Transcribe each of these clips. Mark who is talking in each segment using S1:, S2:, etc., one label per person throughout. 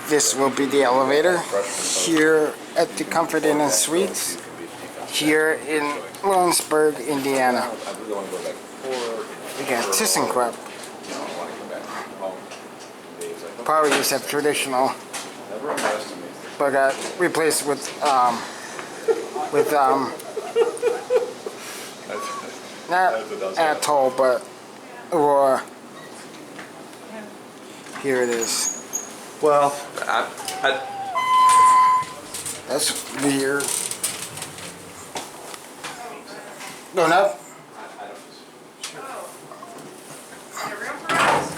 S1: This will be the elevator here at the Comfort Inn and Suites here in Lawrenceburg, Indiana. We got ThyssenKrupp. Probably just have traditional, but got replaced with not Atoll, but Aurora. Here it is.
S2: Well,
S1: that's weird. Going up?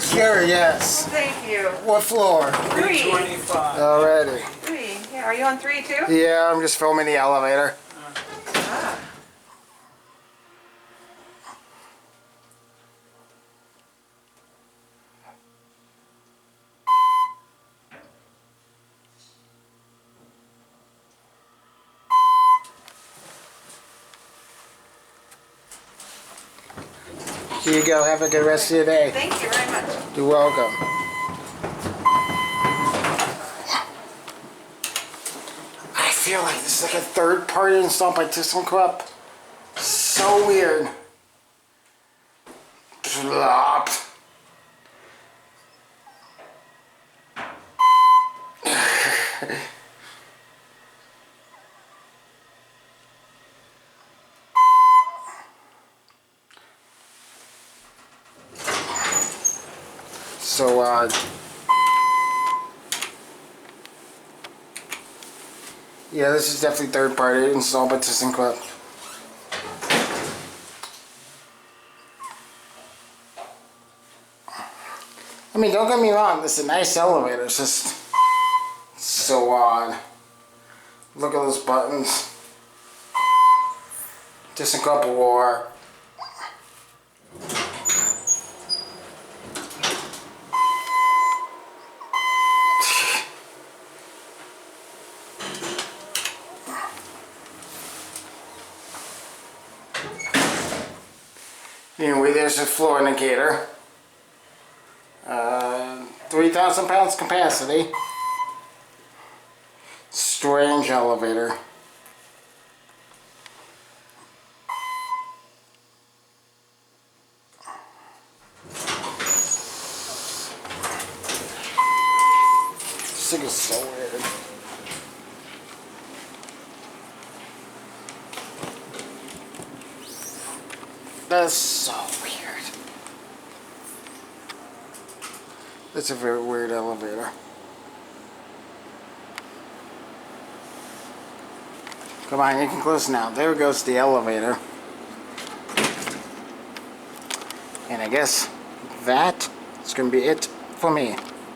S1: Sure, yes.
S3: Thank you.
S1: What floor?
S3: 3.
S1: Already.
S3: 3. Yeah, are you on 3 too?
S1: Yeah, I'm just filming the elevator.
S3: Ah.
S1: Here you go. Have a good rest of your day.
S3: Thank you very much.
S1: You're welcome. I feel like this is like a third party installed by ThyssenKrupp. So weird. Plop. So, yeah, this is definitely third party installed by ThyssenKrupp. I mean, don't get me wrong, this is a nice elevator, it's just so odd. Look at those buttons. ThyssenKrupp Aurora. Anyway, there's a floor indicator. 3,000 pounds capacity. Strange elevator. This thing is so weird. That's so weird. That's a very weird elevator. Come on, you can close now. There goes the elevator. And I guess that is going to be it for me.